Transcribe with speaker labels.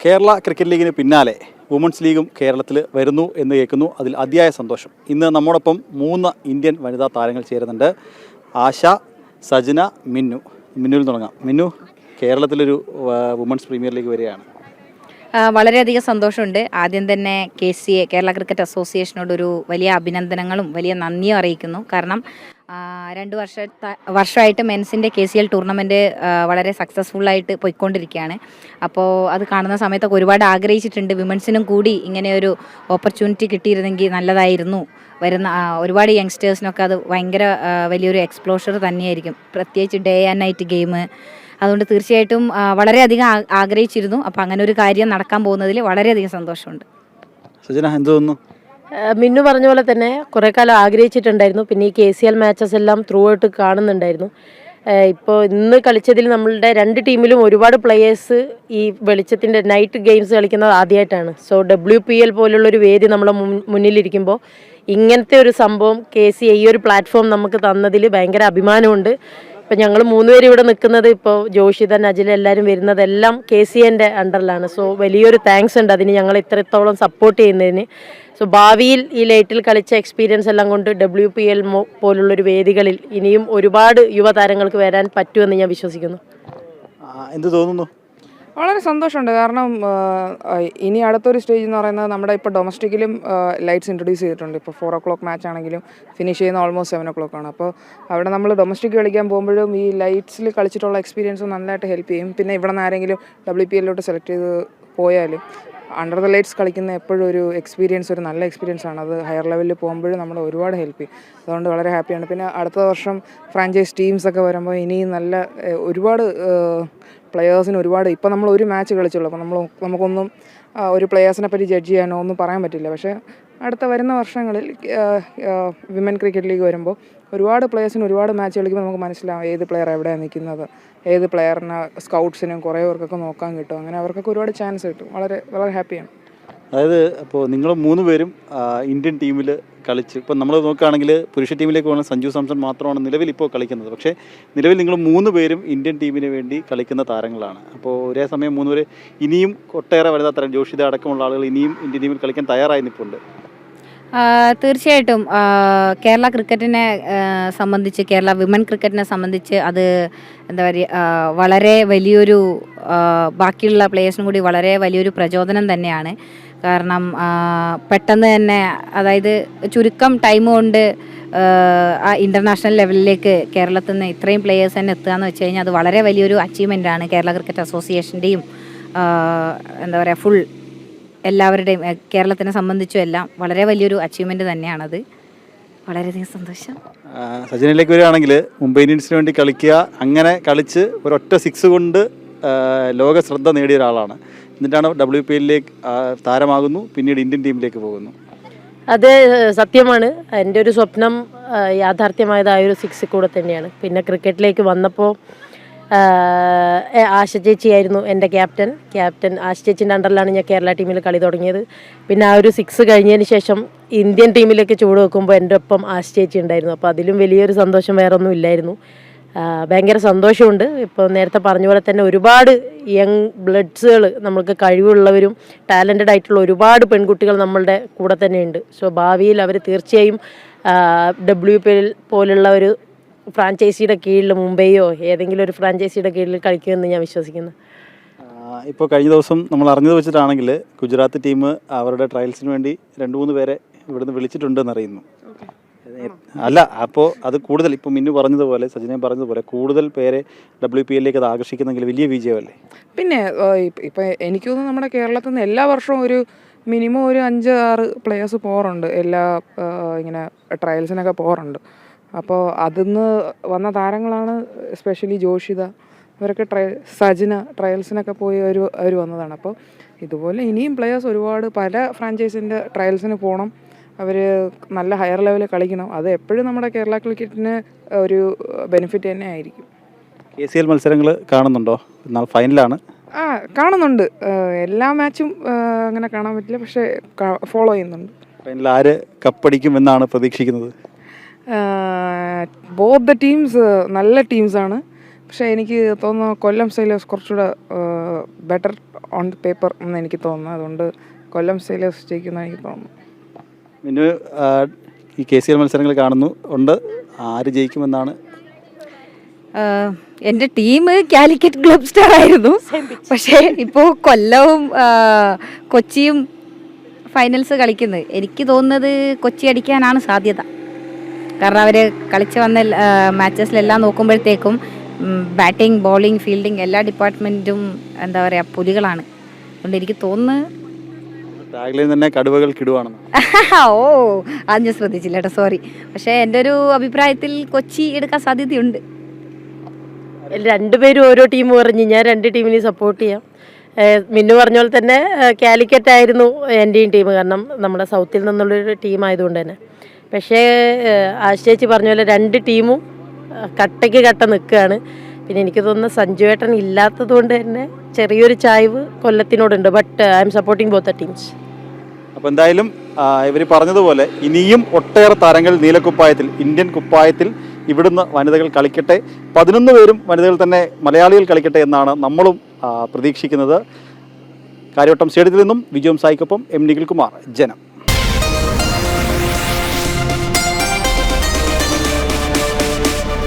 Speaker 1: Kerala cricket ലീഗിന് പിന്നാലെ women's ലീഗും കേരളത്തിൽ വരുന്നു എന്ന് കേൾക്കുന്നു. അതിൽ അതിയായ സന്തോഷം. ഇന്ന് നമ്മോടൊപ്പം 3 ഇന്ത്യൻ വനിതാ താരങ്ങൾ ചേരുന്നുണ്ട്. ആശ, സജന, മിന്നു. മിന്നുവിൽ തുടങ്ങാം. മിന്നു, കേരളത്തിലൊരു വുമൺസ് പ്രീമിയർ ലീഗ് വരികയാണ്.
Speaker 2: വളരെയധികം സന്തോഷമുണ്ട്. ആദ്യം തന്നെ KCA കേരള ക്രിക്കറ്റ് അസോസിയേഷനോടൊരു വലിയ അഭിനന്ദനങ്ങളും വലിയ നന്ദിയും അറിയിക്കുന്നു. കാരണം 2 വർഷമായിട്ട് മെൻസിൻ്റെ KCL ടൂർണമെൻറ്റ് വളരെ സക്സസ്ഫുള്ളായിട്ട് പോയിക്കൊണ്ടിരിക്കുകയാണ്. അപ്പോൾ അത് കാണുന്ന സമയത്തൊക്കെ ഒരുപാട് ആഗ്രഹിച്ചിട്ടുണ്ട്, വിമൻസിനും കൂടി ഇങ്ങനെ ഒരു ഓപ്പർച്യൂണിറ്റി കിട്ടിയിരുന്നെങ്കിൽ നല്ലതായിരുന്നു. വരുന്ന ഒരുപാട് യങ്സ്റ്റേഴ്സിനൊക്കെ അത് ഭയങ്കര വലിയൊരു എക്സ്പ്ലോഷർ തന്നെയായിരിക്കും, പ്രത്യേകിച്ച് ഡേ ആൻഡ് നൈറ്റ് ഗെയിം. അതുകൊണ്ട് തീർച്ചയായിട്ടും വളരെയധികം ആഗ്രഹിച്ചിരുന്നു. അപ്പോൾ അങ്ങനെ ഒരു കാര്യം നടക്കാൻ പോകുന്നതിൽ വളരെയധികം സന്തോഷമുണ്ട്.
Speaker 1: സജന, എന്ത് തോന്നുന്നു?
Speaker 3: മിന്നു പറഞ്ഞ പോലെ തന്നെ കുറേ കാലം ആഗ്രഹിച്ചിട്ടുണ്ടായിരുന്നു. പിന്നെ ഈ KCL മാച്ചസ് എല്ലാം ത്രൂ ഔട്ട് കാണുന്നുണ്ടായിരുന്നു. ഇപ്പോൾ ഇന്ന് കളിച്ചതിൽ നമ്മളുടെ 2 ടീമിലും ഒരുപാട് പ്ലെയേഴ്സ് ഈ വെളിച്ചത്തിൻ്റെ നൈറ്റ് ഗെയിംസ് കളിക്കുന്നത് ആദ്യമായിട്ടാണ്. സോ WPL പോലുള്ളൊരു വേദി നമ്മളെ മുന്നിലിരിക്കുമ്പോൾ ഇങ്ങനത്തെ ഒരു സംഭവം KCA ഈ ഒരു പ്ലാറ്റ്ഫോം നമുക്ക് തന്നതിൽ ഭയങ്കര അഭിമാനമുണ്ട്. ഇപ്പം ഞങ്ങൾ 3 പേര് ഇവിടെ നിൽക്കുന്നത്, ഇപ്പോൾ ജോഷിത, നജില എല്ലാവരും വരുന്നതെല്ലാം KCAൻ്റെ അണ്ടറിലാണ്. സോ വലിയൊരു താങ്ക്സ് ഉണ്ട് അതിന്, ഞങ്ങൾ ഇത്രത്തോളം സപ്പോർട്ട് ചെയ്യുന്നതിന്. സോ ഭാവിയിൽ ഈ ലൈറ്റിൽ കളിച്ച എക്സ്പീരിയൻസ് എല്ലാം കൊണ്ട് WPL പോലുള്ളൊരു വേദികളിൽ ഇനിയും ഒരുപാട് യുവതാരങ്ങൾക്ക് വരാൻ പറ്റുമെന്ന് ഞാൻ വിശ്വസിക്കുന്നു.
Speaker 1: എന്ത് തോന്നുന്നു?
Speaker 4: വളരെ സന്തോഷമുണ്ട്. കാരണം ഇനി അടുത്തൊരു സ്റ്റേജ് എന്ന് പറയുന്നത് നമ്മുടെ ഇപ്പോൾ ഡൊമസ്റ്റിക്കിലും ലൈറ്റ്സ് ഇൻട്രൊഡ്യൂസ് ചെയ്തിട്ടുണ്ട്. ഇപ്പോൾ 4 o'clock മാച്ച് ആണെങ്കിലും ഫിനിഷ് ചെയ്യുന്ന ഓൾമോസ്റ്റ് 7 o'clock ആണ്. അപ്പോൾ അവിടെ നമ്മൾ ഡൊമസ്റ്റിക് കളിക്കാൻ പോകുമ്പോഴും ഈ ലൈറ്റ്സിൽ കളിച്ചിട്ടുള്ള എക്സ്പീരിയൻസ് നന്നായിട്ട് ഹെൽപ്പ് ചെയ്യും. പിന്നെ ഇവിടെ നിന്ന് ആരെങ്കിലും WPL സെലക്ട് ചെയ്ത് പോയാലും അണ്ടർ ദ ലൈറ്റ്സ് കളിക്കുന്ന എപ്പോഴും ഒരു എക്സ്പീരിയൻസ്, ഒരു നല്ല എക്സ്പീരിയൻസ് ആണ്. അത് ഹയർ ലെവലിൽ പോകുമ്പോഴും നമ്മൾ ഒരുപാട് ഹെൽപ്പ് ചെയ്യും. അതുകൊണ്ട് വളരെ ഹാപ്പിയാണ്. പിന്നെ അടുത്ത വർഷം ഫ്രാഞ്ചൈസ് ടീംസൊക്കെ വരുമ്പോൾ ഇനിയും നല്ല ഒരുപാട് പ്ലെയേഴ്സിന് ഒരുപാട്, ഇപ്പോൾ നമ്മൾ ഒരു മാച്ച് കളിച്ചുള്ളൂ. അപ്പോൾ നമുക്കൊന്നും ഒരു പ്ലെയേഴ്സിനെ പറ്റി ജഡ്ജ് ചെയ്യാനോ ഒന്നും പറയാൻ പറ്റില്ല. പക്ഷേ അടുത്ത വരുന്ന വർഷങ്ങളിൽ വിമൻ ക്രിക്കറ്റ് ലീഗ് വരുമ്പോൾ ഒരുപാട് പ്ലെയേഴ്സിന് ഒരുപാട് മാച്ച് കളിക്കുമ്പോൾ നമുക്ക് മനസ്സിലാവും ഏത് പ്ലെയർ എവിടെയാണ് നിൽക്കുന്നത്, ഏത് പ്ലെയറിനെ സ്കൗട്ട്സിനും കുറേ പേർക്കൊക്കെ നോക്കാൻ കിട്ടും. അങ്ങനെ അവർക്കൊക്കെ ഒരുപാട് ചാൻസ് കിട്ടും. വളരെ വളരെ ഹാപ്പിയാണ്.
Speaker 1: അതായത് അപ്പോൾ നിങ്ങൾ 3 പേരും ഇന്ത്യൻ ടീമിൽ കളിച്ച്, ഇപ്പം നമ്മൾ നോക്കുകയാണെങ്കിൽ പുരുഷ ടീമിലേക്ക് പോകുന്ന സഞ്ജു സാംസൺ മാത്രമാണ് നിലവിൽ ഇപ്പോൾ കളിക്കുന്നത്. പക്ഷേ നിലവിൽ നിങ്ങൾ 3 പേരും ഇന്ത്യൻ ടീമിന് വേണ്ടി കളിക്കുന്ന താരങ്ങളാണ്. അപ്പോൾ ഒരേ സമയം 3 പേര് ഇനിയും ഒട്ടേറെ വനിതാ താരം ജോഷിത അടക്കമുള്ള ആളുകൾ ഇനിയും ഇന്ത്യൻ ടീമിൽ കളിക്കാൻ തയ്യാറായി നിൽപ്പുണ്ട്.
Speaker 2: തീർച്ചയായിട്ടും കേരള ക്രിക്കറ്റിനെ സംബന്ധിച്ച്, കേരള വിമൻ ക്രിക്കറ്റിനെ സംബന്ധിച്ച് അത് എന്താ പറയുക, വളരെ വലിയൊരു ബാക്കിയുള്ള പ്ലേയേഴ്സിനും കൂടി വളരെ വലിയൊരു പ്രചോദനം തന്നെയാണ്. കാരണം പെട്ടെന്ന് തന്നെ, അതായത് ചുരുക്കം ടൈം കൊണ്ട് ആ ഇൻ്റർനാഷണൽ ലെവലിലേക്ക് കേരളത്തിൽ നിന്ന് ഇത്രയും പ്ലേയേഴ്സ് തന്നെ എത്തുക എന്ന് വെച്ച് കഴിഞ്ഞാൽ അത് വളരെ വലിയൊരു അച്ചീവ്മെൻ്റാണ്. കേരള ക്രിക്കറ്റ് അസോസിയേഷൻ്റെയും എന്താ പറയുക, ഫുൾ എല്ലാവരുടെയും, കേരളത്തിനെ സംബന്ധിച്ചും എല്ലാം വളരെ വലിയൊരു അച്ചീവ്മെൻ്റ് തന്നെയാണത്. വളരെയധികം സന്തോഷം.
Speaker 1: സച്ചിനിലേക്ക് വരികയാണെങ്കിൽ മുംബൈ ഇന്ത്യൻസിന് വേണ്ടി കളിക്കുക, അങ്ങനെ കളിച്ച് ഒരൊറ്റ 6 കൊണ്ട് ലോക ശ്രദ്ധ നേടിയ ഒരാളാണ്. എന്നിട്ടാണ് WPLലേക്ക് താരമാകുന്നു, പിന്നീട് ഇന്ത്യൻ ടീമിലേക്ക് പോകുന്നു.
Speaker 3: അത് സത്യമാണ്. എൻ്റെ ഒരു സ്വപ്നം യാഥാർത്ഥ്യമായത് ആ ഒരു 6 കൂടെ തന്നെയാണ്. പിന്നെ ക്രിക്കറ്റിലേക്ക് വന്നപ്പോൾ ആശ ചേച്ചിയായിരുന്നു എൻ്റെ ക്യാപ്റ്റൻ. ആശ ചേച്ചിൻ്റെ അണ്ടറിലാണ് ഞാൻ കേരള ടീമിൽ കളി തുടങ്ങിയത്. പിന്നെ ആ ഒരു 6 കഴിഞ്ഞതിന് ശേഷം ഇന്ത്യൻ ടീമിലേക്ക് ചൂട് വെക്കുമ്പോൾ എൻ്റെ ഒപ്പം ആശ ചേച്ചി ഉണ്ടായിരുന്നു. അപ്പോൾ അതിലും വലിയൊരു സന്തോഷം വേറൊന്നും ഇല്ലായിരുന്നു. ഭയങ്കര സന്തോഷമുണ്ട്. ഇപ്പോൾ നേരത്തെ പറഞ്ഞ പോലെ തന്നെ ഒരുപാട് യങ് ബ്ലഡ്സുകൾ, നമ്മൾക്ക് കഴിവുള്ളവരും ടാലൻറ്റഡ് ആയിട്ടുള്ള ഒരുപാട് പെൺകുട്ടികൾ നമ്മളുടെ കൂടെ തന്നെയുണ്ട്. സോ ഭാവിയിൽ അവർ തീർച്ചയായും WPL പോലുള്ള ഒരു ഫ്രാഞ്ചൈസിയുടെ കീഴിൽ, മുംബൈയോ ഏതെങ്കിലും ഒരു ഫ്രാഞ്ചൈസിയുടെ കീഴിൽ കളിക്കുമെന്ന് ഞാൻ വിശ്വസിക്കുന്നു.
Speaker 1: ഇപ്പോൾ കഴിഞ്ഞ ദിവസം നമ്മൾ അറിഞ്ഞത് വെച്ചിട്ടാണെങ്കിൽ ഗുജറാത്ത് ടീം അവരുടെ ട്രയൽസിന് വേണ്ടി 2-3 പേരെ ഇവിടുന്ന് വിളിച്ചിട്ടുണ്ടെന്ന് അറിയുന്നു. അല്ല, അപ്പോൾ അത് കൂടുതൽ, ഇപ്പോൾ മിന്നു പറഞ്ഞതുപോലെ, സജിനെ പറഞ്ഞതുപോലെ കൂടുതൽ പേരെ WPLലേക്ക് അത് ആകർഷിക്കുന്നെങ്കിൽ വലിയ വിജയമല്ലേ?
Speaker 4: പിന്നെ ഇപ്പം എനിക്ക് തോന്നുന്നു നമ്മുടെ കേരളത്തിൽ നിന്ന് എല്ലാ വർഷവും ഒരു മിനിമം ഒരു 5-6 പ്ലെയേഴ്സ് പോകാറുണ്ട്. എല്ലാ ഇങ്ങനെ ട്രയൽസിനൊക്കെ പോകാറുണ്ട്. അപ്പോൾ അതിന്ന് വന്ന താരങ്ങളാണ് എസ്പെഷ്യലി ജോഷിത, ഇവരൊക്കെ സജിന ട്രയൽസിനൊക്കെ പോയി അവർ വന്നതാണ്. അപ്പോൾ ഇതുപോലെ ഇനിയും പ്ലെയേഴ്സ് ഒരുപാട് പല ഫ്രാഞ്ചൈസിൻ്റെ ട്രയൽസിന് പോകണം, അവർ നല്ല ഹയർ ലെവലിൽ കളിക്കണം. അത് എപ്പോഴും നമ്മുടെ കേരള ക്രിക്കറ്റിന് ഒരു ബെനിഫിറ്റ് തന്നെ ആയിരിക്കും.
Speaker 1: KCL മത്സരങ്ങൾ കാണുന്നുണ്ടോ? എന്നാൽ ഫൈനലാണ്.
Speaker 4: കാണുന്നുണ്ട്. എല്ലാ മാച്ചും അങ്ങനെ കാണാൻ പറ്റില്ല, പക്ഷേ ഫോളോ ചെയ്യുന്നുണ്ട്.
Speaker 1: ഫൈനൽ ആര് കപ്പടിക്കുമെന്നാണ് പ്രതീക്ഷിക്കുന്നത്?
Speaker 4: ബോത്ത് ദ ടീംസ് നല്ല ടീംസാണ്. പക്ഷേ എനിക്ക് തോന്നുന്നു കൊല്ലം സെയിലേഴ്സ് കുറച്ചുകൂടെ ബെറ്റർ ഓൺ ദി പേപ്പർ എന്ന് എനിക്ക് തോന്നുന്നു. അതുകൊണ്ട് കൊല്ലം സെയിലേഴ്സ് ജയിക്കുന്ന എനിക്ക് തോന്നുന്നു.
Speaker 1: പിന്നെ ഈ KCL മത്സരങ്ങൾ കാണുന്നു ഉണ്ട്, ആര് ജയിക്കുമെന്നാണ്?
Speaker 2: എൻ്റെ ടീം കാലിക്കറ്റ് ഗ്ലോബ് സ്റ്റാർ ആയിരുന്നു. പക്ഷേ ഇപ്പോൾ കൊല്ലവും കൊച്ചിയും ഫൈനൽസ് കളിക്കുന്നത്. എനിക്ക് തോന്നുന്നത് കൊച്ചി അടിക്കാനാണ് സാധ്യത. കാരണം അവർ കളിച്ച് വന്ന മാച്ചസിലെല്ലാം നോക്കുമ്പോഴത്തേക്കും ബാറ്റിംഗ്, ബോളിംഗ്, ഫീൽഡിംഗ് എല്ലാ ഡിപ്പാർട്ട്മെൻറ്റും എന്താ പറയുക പുലികളാണ്. അതുകൊണ്ട് എനിക്ക് തോന്നുന്നു
Speaker 1: ടാഗ്ലൈൻ തന്നെ കടുവകൾ കിടുവാണെന്ന്.
Speaker 2: ഓ അത് ഞാൻ ശ്രദ്ധിച്ചില്ല കേട്ടോ, സോറി. പക്ഷേ എൻ്റെ ഒരു അഭിപ്രായത്തിൽ കൊച്ചി എടുക്കാൻ സാധ്യതയുണ്ട്.
Speaker 3: രണ്ടുപേരും ഓരോ ടീം പറഞ്ഞ് ഞാൻ രണ്ട് ടീമിനെയും സപ്പോർട്ട് ചെയ്യാം. മിന്നു പറഞ്ഞ പോലെ തന്നെ കാലിക്കറ്റ് ആയിരുന്നു എൻ്റെയും ടീം, കാരണം നമ്മുടെ സൗത്തിൽ നിന്നുള്ളൊരു ടീം ആയതുകൊണ്ട് തന്നെ. പക്ഷേ ആശേച്ചി പറഞ്ഞ പോലെ രണ്ട് ടീമും കട്ടയ്ക്ക് കട്ട നിൽക്കുകയാണ്. പിന്നെ എനിക്ക് തോന്നുന്നു സഞ്ജുവേട്ടൻ ഇല്ലാത്തത് കൊണ്ട് തന്നെ ചെറിയൊരു ചായ്വ് കൊല്ലത്തിനോടുണ്ട്. But I am supporting both the teams.
Speaker 1: അപ്പോൾ എന്തായാലും ഇവർ പറഞ്ഞതുപോലെ ഇനിയും ഒട്ടേറെ താരങ്ങൾ നീലക്കുപ്പായത്തിൽ, ഇന്ത്യൻ കുപ്പായത്തിൽ ഇവിടുന്ന് വനിതകൾ കളിക്കട്ടെ. 11 പേരും വനിതകൾ തന്നെ, മലയാളികൾ കളിക്കട്ടെ എന്നാണ് നമ്മളും പ്രതീക്ഷിക്കുന്നത്. കാര്യവട്ടം സ്റ്റേഡിയത്തിൽ നിന്നും വിജയം സായിക്കൊപ്പം M. നിഖിൽ കുമാർ, ജനം.